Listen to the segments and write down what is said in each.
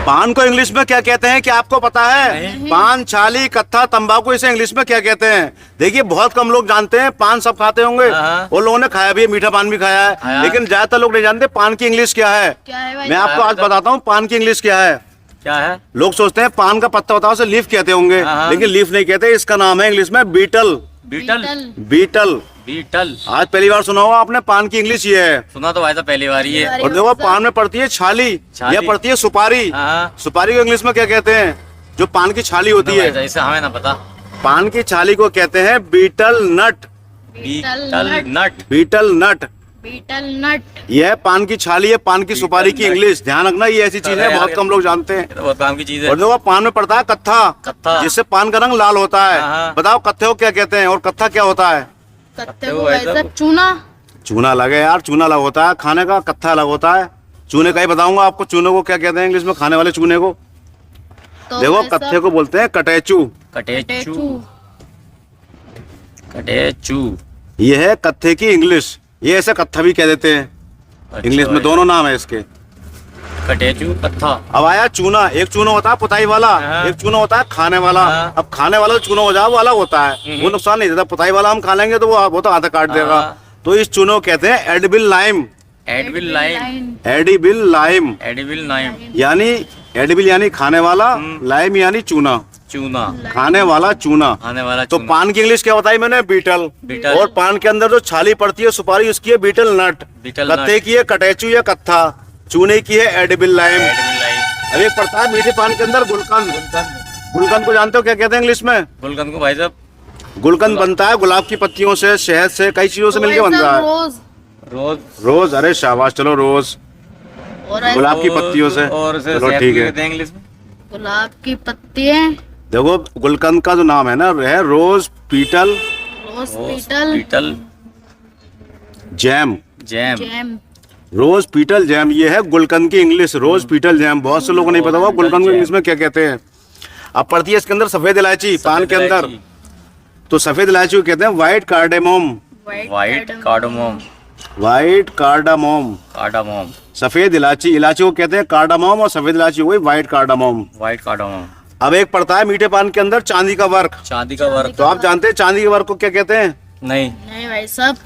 पान को इंग्लिश में क्या कहते हैं, क्या आपको पता है? पान, छाली, कत्था, तंबाकू, इसे इंग्लिश में क्या कहते हैं? देखिए बहुत कम लोग जानते हैं। पान सब खाते होंगे और लोगों ने खाया भी है, मीठा पान भी खाया है, लेकिन ज्यादातर लोग नहीं जानते पान की इंग्लिश क्या है। मैं आपको आज बताता हूँ पान की इंग्लिश क्या है। क्या है? लोग सोचते हैं पान का पत्ता होता है उसे लीफ कहते होंगे, लेकिन लीफ नहीं कहते, इसका नाम है इंग्लिश में बीटल। बीटल। बीटल। बीटल। आज पहली बार सुना होगा आपने, पान की इंग्लिश ये है। सुना तो भाई साहब पहली बार ही है। और देखो पान में पड़ती है छाली, यह पड़ती है सुपारी। सुपारी को इंग्लिश में क्या कहते हैं? जो पान की छाली होती है, इसे हमें ना पता। पान की छाली को कहते हैं betel nut. Betel nut. Betel nut. Betel nut. यह पान की छाली है, पान की सुपारी की इंग्लिश। ध्यान रखना, ये ऐसी चीज है बहुत कम लोग जानते हैं। तो बहुत काम की चीज है। और देखो पान में पड़ता है कत्था, कत्था, जिससे पान का रंग लाल होता है। बताओ कत्थे को क्या कहते हैं और कत्था क्या होता है? कत्थे को भाई साहब चूना। चूना अलग है यार, चूना अलग होता है खाने का, कत्था अलग होता है। चूने का ही बताऊंगा आपको, चूने को क्या कहते हैं इंग्लिश में, खाने वाले चूने को। तो देखो कत्थे को बोलते हैं कटेचू। कटेचू। कटेचू। ये है कत्थे की इंग्लिश। ये ऐसे कत्था भी कह देते हैं इंग्लिश में, दोनों नाम है इसके। कटेचू, कत्था। अब आया चूना। एक चूना होता है पुताई वाला, एक चूना होता है खाने वाला। अब खाने वाला जो चूना हो जाए वो अलग होता है, वो नुकसान नहीं देता। पुताई वाला हम खा लेंगे तो वो तो हाथ काट देगा। तो इस चूने को कहते हैं edible lime. Edible lime. Edible lime. Edible lime यानी एडिबल यानी खाने वाला, लाइम यानी चूना। चूना, खाने वाला चूना। खाने वाला तो पान की इंग्लिश क्या बताई मैंने? बीटल। बीटल। और पान के अंदर जो छाली पड़ती है सुपारी, उसकी है बीटल नट। कत्थे की है कटेचू या कत्था, चूने की है एडिबल लाइम। अब एक पड़ता है मीठे पान के अंदर गुलकंद। गुलकंद को जानते हो क्या कहते हैं इंग्लिश में? गुलकंद को भाई साहब, गुलकंद बनता है गुलाब की पत्तियों से, शहद से, कई चीजों से मिलकर बन रहा है। रोज। रोज, अरे शाबाश, चलो रोज गुलाब की पत्तियों से। चलो ठीक है, इंग्लिश में गुलाब की पत्तियां। देखो गुलकंद का जो नाम है ना, है रोज पीटल। रोज पीटल। जैम। जैम। जैम। रोज पीटल जैम, ये है गुलकंद की इंग्लिश, रोज पीटल जैम। बहुत से लोगों को नहीं पता होगा गुलकंद को इंग्लिश में क्या कहते हैं। अब पड़ती है इसके अंदर सफेद इलायची पान के अंदर, तो सफेद इलायची को कहते हैं व्हाइट कार्डेमोम। व्हाइट कार्डामोम। व्हाइट कार्डामोम। कार्डामोम। सफेद इलायची, इलायची को कहते हैं कार्डामोम, और सफेद इलायची हुई व्हाइट कार्डामोम। व्हाइट कार्डामोम। अब एक पड़ता है मीठे पान के अंदर चांदी का वर्क। चांदी का वर्क। तो आप जानते हैं चांदी के वर्क को क्या कहते हैं? नहीं। नहीं भाई साहब।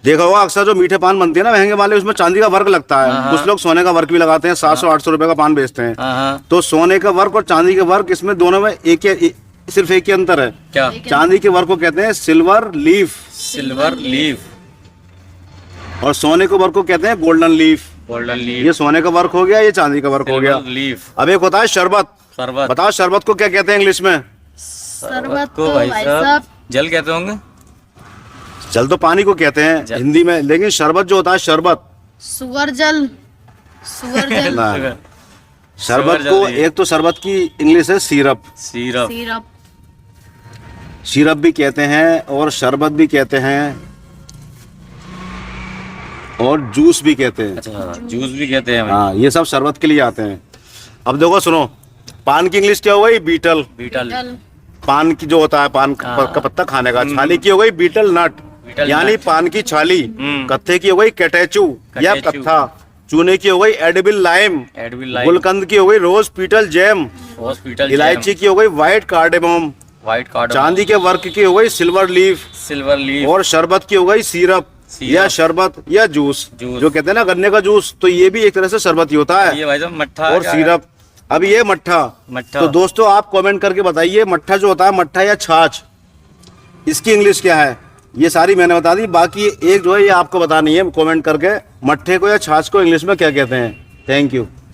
देखा होगा अक्सर जो मीठे पान बनते हैं ना महंगे वाले, उसमें चांदी का वर्क लगता है। कुछ लोग सोने का वर्क भी लगाते हैं, 700-800 रुपए का पान बेचते हैं। तो सोने का वर्क और चांदी का वर्क, इसमें दोनों में सिर्फ एक ही अंतर है। क्या? चांदी के वर्क को कहते हैं सिल्वर लीफ। Silver leaf. और सोने के वर्क को कहते हैं गोल्डन लीफ। Golden leaf. ये सोने का वर्क हो गया, ये चांदी का वर्क हो गया। लीफ। अब एक होता है शरबत। शरबत। बताओ शरबत को क्या कहते हैं इंग्लिश में? शरबत को तो भाई भाई साहब साहब जल कहते होंगे। जल तो पानी को कहते हैं हिंदी में, लेकिन शरबत जो होता है शरबत, सुअर जल। सुअर जल। ना, शरबत को एक तो शरबत की इंग्लिश है सिरप। सिरप। सिरप। सिरप भी कहते हैं और शरबत भी कहते हैं और जूस भी कहते हैं। अच्छा, जूस भी कहते हैं। हाँ, ये सब शरबत के लिए आते हैं। अब देखो सुनो, पान की इंग्लिश क्या हो गई? बीटल। बीटल। पान की जो होता है पान का पत्ता खाने का, छाली की हो गई बीटल नट, यानी पान की छाली। कत्थे की हो गई कटेचू या कत्था, चूने की हो गई एडिबल लाइम, गुलकंद की हो गई रोज पीटल जैम, इलायची की हो गई व्हाइट कार्डेमोम, व्हाइट कार्डेमोम, चांदी के वर्क की हो गई सिल्वर लीफ, सिल्वर लीफ, और शरबत की हो गई सिरप या शरबत या जूस, जो कहते हैं ना गन्ने का जूस, तो ये भी एक तरह से शरबत ही होता है। ये भाई साहब मट्ठा और सिरप। अब ये मट्ठा। तो दोस्तों आप कमेंट करके बताइए, मट्ठा जो होता है, मट्ठा या छाछ, इसकी इंग्लिश क्या है? ये सारी मैंने बता दी, बाकी एक जो है ये आपको बतानी है कमेंट करके, मट्ठे को या छाछ को इंग्लिश में क्या कहते हैं। Thank you.